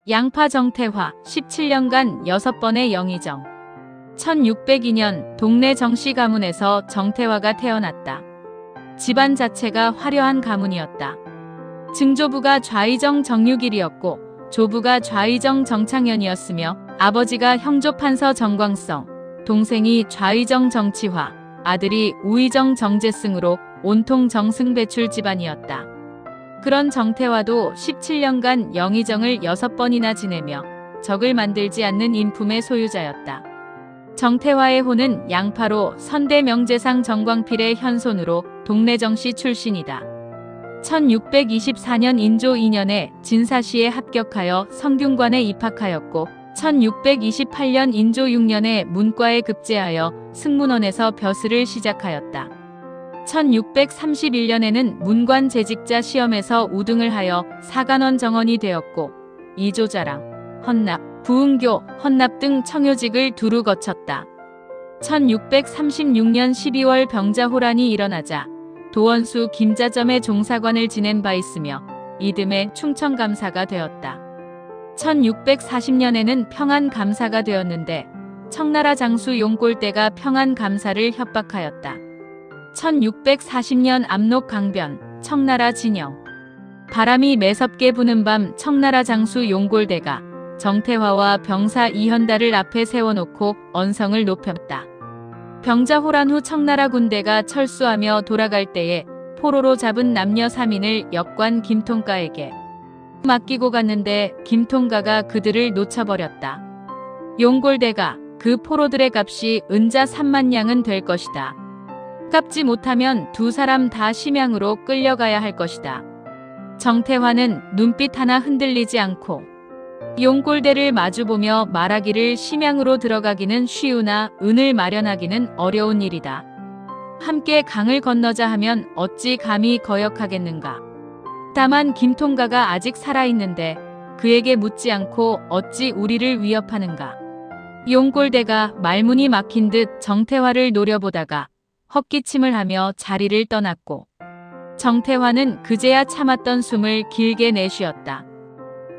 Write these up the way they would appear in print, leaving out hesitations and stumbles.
양파 정태화 17년간 6번의 영의정. 1602년 동네 정씨 가문에서 정태화가 태어났다. 집안 자체가 화려한 가문이었다. 증조부가 좌의정 정육일이었고 조부가 좌의정 정창현이었으며 아버지가 형조판서 정광성, 동생이 좌의정 정치화, 아들이 우의정 정재승으로 온통 정승배출 집안이었다. 그런 정태화도 17년간 영의정을 6번이나 지내며 적을 만들지 않는 인품의 소유자였다. 정태화의 호는 양파로 선대 명재상 정광필의 현손으로 동네 정씨 출신이다. 1624년 인조 2년에 진사시에 합격하여 성균관에 입학하였고 1628년 인조 6년에 문과에 급제하여 승문원에서 벼슬을 시작하였다. 1631년에는 문관 재직자 시험에서 우등을 하여 사간원 정원이 되었고 이조자랑, 헌납, 부흥교, 헌납 등 청요직을 두루 거쳤다. 1636년 12월 병자호란이 일어나자 도원수 김자점의 종사관을 지낸 바 있으며 이듬해 충청감사가 되었다. 1640년에는 평안감사가 되었는데 청나라 장수 용골대가 평안감사를 협박하였다. 1640년 압록강변, 청나라 진영. 바람이 매섭게 부는 밤 청나라 장수 용골대가 정태화와 병사 이현달을 앞에 세워놓고 언성을 높였다. 병자호란 후 청나라 군대가 철수하며 돌아갈 때에 포로로 잡은 남녀 3인을 역관 김통가에게 맡기고 갔는데 김통가가 그들을 놓쳐버렸다. 용골대가 그 포로들의 값이 은자 3만 냥은 될 것이다. 갚지 못하면 두 사람 다 심양으로 끌려가야 할 것이다. 정태화는 눈빛 하나 흔들리지 않고 용골대를 마주보며 말하기를 심양으로 들어가기는 쉬우나 은을 마련하기는 어려운 일이다. 함께 강을 건너자 하면 어찌 감히 거역하겠는가. 다만 김통가가 아직 살아있는데 그에게 묻지 않고 어찌 우리를 위협하는가. 용골대가 말문이 막힌 듯 정태화를 노려보다가 헛기침을 하며 자리를 떠났고 정태화는 그제야 참았던 숨을 길게 내쉬었다.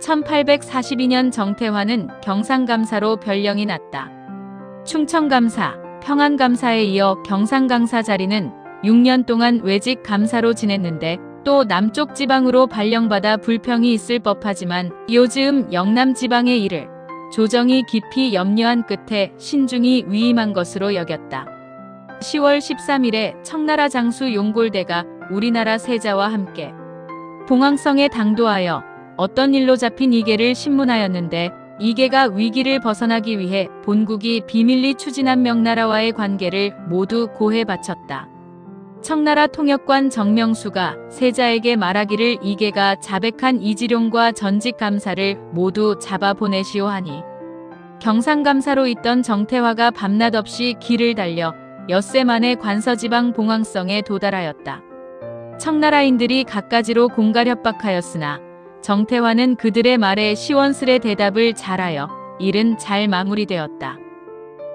1842년 정태화는 경상감사로 별령이 났다. 충청감사, 평안감사에 이어 경상감사 자리는 6년 동안 외직 감사로 지냈는데 또 남쪽 지방으로 발령받아 불평이 있을 법하지만 요즘 영남 지방의 일을 조정이 깊이 염려한 끝에 신중히 위임한 것으로 여겼다. 10월 13일에 청나라 장수 용골대가 우리나라 세자와 함께 봉황성에 당도하여 어떤 일로 잡힌 이계를 신문하였는데 이계가 위기를 벗어나기 위해 본국이 비밀리 추진한 명나라와의 관계를 모두 고해 바쳤다. 청나라 통역관 정명수가 세자에게 말하기를 이계가 자백한 이지룡과 전직 감사를 모두 잡아 보내시오 하니 경상감사로 있던 정태화가 밤낮 없이 길을 달려 엿새 만에 관서지방 봉황성에 도달하였다. 청나라인들이 갖가지로 공갈 협박하였으나 정태화는 그들의 말에 시원스레 대답을 잘하여 일은 잘 마무리되었다.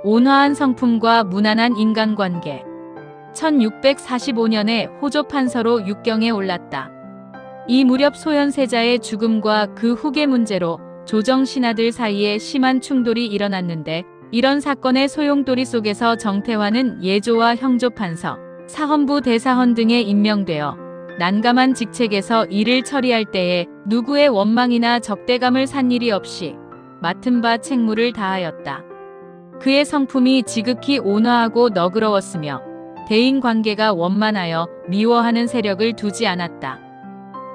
온화한 성품과 무난한 인간관계. 1645년에 호조판서로 육경에 올랐다. 이 무렵 소현세자의 죽음과 그 후계 문제로 조정 신하들 사이에 심한 충돌이 일어났는데 이런 사건의 소용돌이 속에서 정태화는 예조와 형조판서, 사헌부 대사헌 등에 임명되어 난감한 직책에서 일을 처리할 때에 누구의 원망이나 적대감을 산 일이 없이 맡은 바 책무를 다하였다. 그의 성품이 지극히 온화하고 너그러웠으며 대인관계가 원만하여 미워하는 세력을 두지 않았다.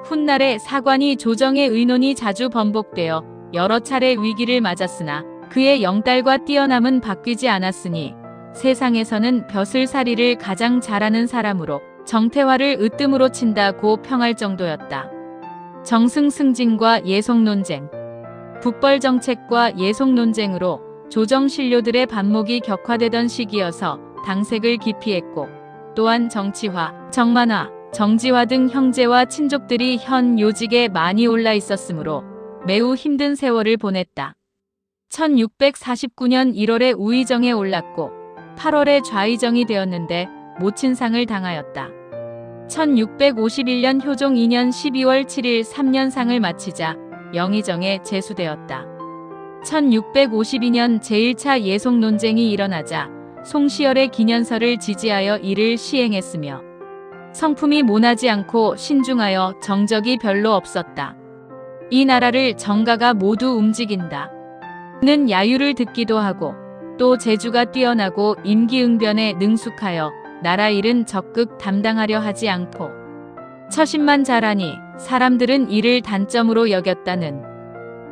훗날에 사관이 조정의 의논이 자주 번복되어 여러 차례 위기를 맞았으나 그의 영달과 뛰어남은 바뀌지 않았으니 세상에서는 벼슬살이를 가장 잘하는 사람으로 정태화를 으뜸으로 친다고 평할 정도였다. 정승승진과 예속논쟁. 북벌정책과 예속논쟁으로 조정신료들의 반목이 격화되던 시기여서 당색을 기피했고 또한 정치화, 정만화, 정지화 등 형제와 친족들이 현 요직에 많이 올라 있었으므로 매우 힘든 세월을 보냈다. 1649년 1월에 우의정에 올랐고 8월에 좌의정이 되었는데 모친상을 당하였다. 1651년 효종 2년 12월 7일 3년상을 마치자 영의정에 제수되었다. 1652년 제1차 예속 논쟁이 일어나자 송시열의 기년서를 지지하여 이를 시행했으며 성품이 모나지 않고 신중하여 정적이 별로 없었다. 이 나라를 정가가 모두 움직인다. 는 야유를 듣기도 하고 또 재주가 뛰어나고 임기응변에 능숙하여 나라 일은 적극 담당하려 하지 않고 처신만 잘하니 사람들은 이를 단점으로 여겼다는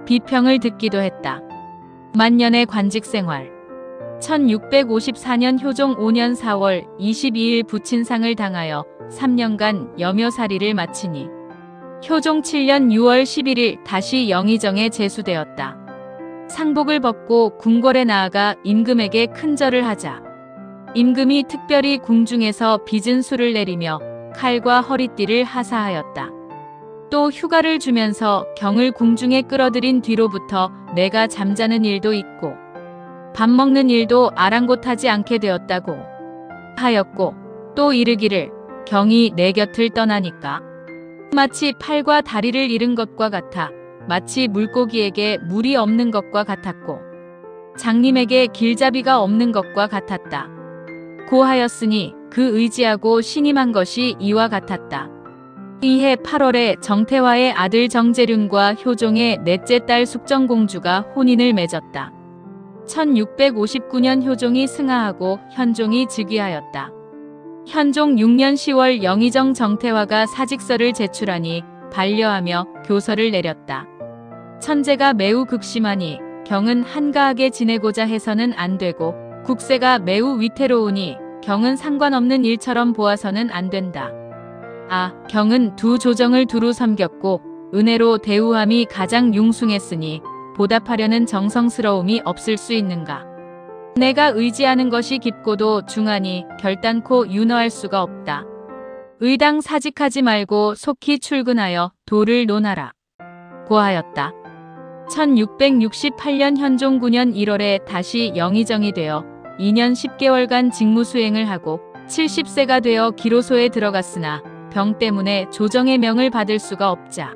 비평을 듣기도 했다. 만년의 관직 생활. 1654년 효종 5년 4월 22일 부친상을 당하여 3년간 여묘살이를 마치니 효종 7년 6월 11일 다시 영의정에 제수되었다. 상복을 벗고 궁궐에 나아가 임금에게 큰절을 하자 임금이 특별히 궁중에서 빚은 수를 내리며 칼과 허리띠를 하사하였다. 또 휴가를 주면서 경을 궁중에 끌어들인 뒤로부터 내가 잠자는 일도 있고 밥 먹는 일도 아랑곳하지 않게 되었다고 하였고 또 이르기를 경이 내 곁을 떠나니까 마치 팔과 다리를 잃은 것과 같아 마치 물고기에게 물이 없는 것과 같았고 장님에게 길잡이가 없는 것과 같았다. 고하였으니 그 의지하고 신임한 것이 이와 같았다. 이해 8월에 정태화의 아들 정재륜과 효종의 넷째 딸 숙정공주가 혼인을 맺었다. 1659년 효종이 승하하고 현종이 즉위하였다. 현종 6년 10월 영의정 정태화가 사직서를 제출하니 반려하며 교서를 내렸다. 천재가 매우 극심하니 경은 한가하게 지내고자 해서는 안 되고 국세가 매우 위태로우니 경은 상관없는 일처럼 보아서는 안 된다. 경은 두 조정을 두루 섬겼고 은혜로 대우함이 가장 융숭했으니 보답하려는 정성스러움이 없을 수 있는가. 내가 의지하는 것이 깊고도 중하니 결단코 윤허할 수가 없다. 의당 사직하지 말고 속히 출근하여 도를 논하라. 고하였다. 1668년 현종 9년 1월에 다시 영의정이 되어 2년 10개월간 직무 수행을 하고 70세가 되어 기로소에 들어갔으나 병 때문에 조정의 명을 받을 수가 없자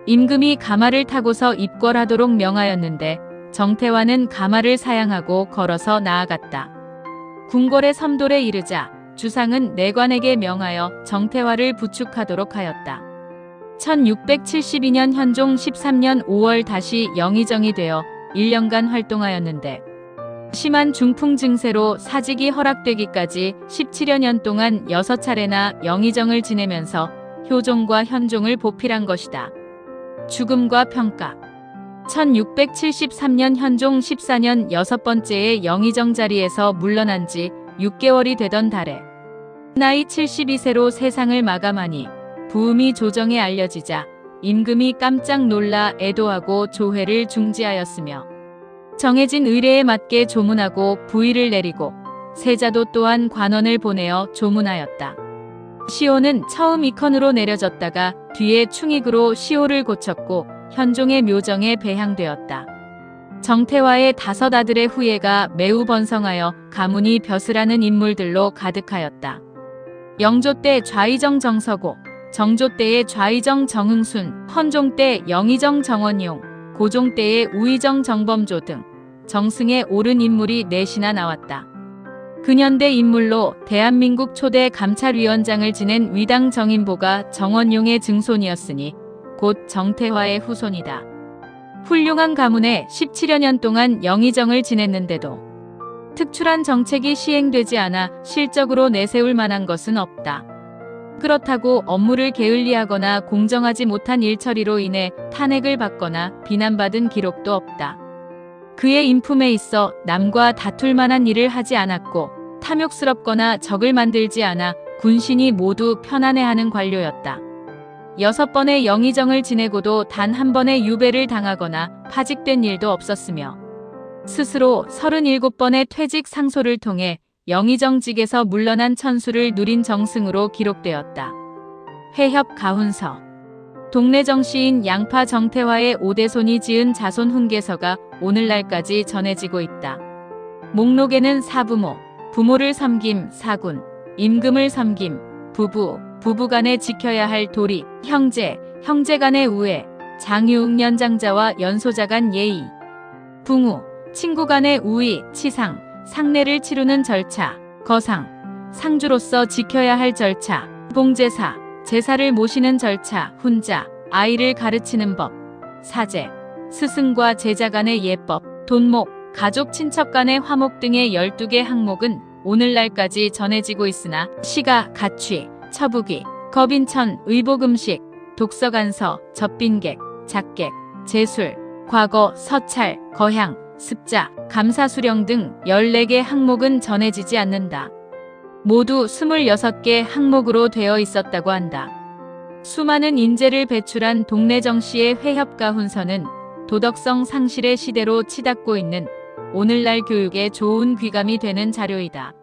임금이 가마를 타고서 입궐하도록 명하였는데 정태화는 가마를 사양하고 걸어서 나아갔다. 궁궐의 섬돌에 이르자 주상은 내관에게 명하여 정태화를 부축하도록 하였다. 1672년 현종 13년 5월 다시 영의정이 되어 1년간 활동하였는데 심한 중풍 증세로 사직이 허락되기까지 17여 년 동안 6차례나 영의정을 지내면서 효종과 현종을 보필한 것이다. 죽음과 평가. 1673년 현종 14년 6번째의 영의정 자리에서 물러난 지 6개월이 되던 달에 나이 72세로 세상을 마감하니 부음이 조정에 알려지자 임금이 깜짝 놀라 애도하고 조회를 중지하였으며 정해진 의례에 맞게 조문하고 부의를 내리고 세자도 또한 관원을 보내어 조문하였다. 시호는 처음 이컨으로 내려졌다가 뒤에 충익으로 시호를 고쳤고 현종의 묘정에 배향되었다. 정태화의 5 아들의 후예가 매우 번성하여 가문이 벼슬하는 인물들로 가득하였다. 영조 때 좌의정 정서고, 정조 때의 좌의정 정흥순, 헌종 때 영의정 정원용, 고종 때의 우의정 정범조 등 정승에 오른 인물이 넷이나 나왔다. 근현대 인물로 대한민국 초대 감찰위원장을 지낸 위당 정인보가 정원용의 증손이었으니 곧 정태화의 후손이다. 훌륭한 가문에 17여 년 동안 영의정을 지냈는데도 특출한 정책이 시행되지 않아 실적으로 내세울 만한 것은 없다. 그렇다고 업무를 게을리하거나 공정하지 못한 일처리로 인해 탄핵을 받거나 비난받은 기록도 없다. 그의 인품에 있어 남과 다툴 만한 일을 하지 않았고 탐욕스럽거나 적을 만들지 않아 군신이 모두 편안해하는 관료였다. 6번의 영의정을 지내고도 단 한 번의 유배를 당하거나 파직된 일도 없었으며 스스로 37번의 퇴직 상소를 통해 영의정직에서 물러난 천수를 누린 정승으로 기록되었다. 회협 가훈서. 동네 정씨인 양파 정태화의 5대손이 지은 자손 훈계서가 오늘날까지 전해지고 있다. 목록에는 사부모, 부모를 섬김 사군, 임금을 섬김 부부, 부부간에 지켜야 할 도리, 형제, 형제간의 우애, 장유, 연장자와 연소자 간 예의, 붕우, 친구 간의 우의, 치상, 상례를 치르는 절차, 거상, 상주로서 지켜야 할 절차, 봉제사, 제사를 모시는 절차, 훈자, 아이를 가르치는 법, 사제, 스승과 제자 간의 예법, 돈목, 가족 친척 간의 화목 등의 12개 항목은 오늘날까지 전해지고 있으나 시가, 가취, 처부기, 겁인천, 의복음식, 독서간서, 접빈객, 작객, 제술, 과거, 서찰, 거향, 습자, 감사수령 등 14개 항목은 전해지지 않는다. 모두 26개 항목으로 되어 있었다고 한다. 수많은 인재를 배출한 동래정시의 회협가훈서는 도덕성 상실의 시대로 치닫고 있는 오늘날 교육에 좋은 귀감이 되는 자료이다.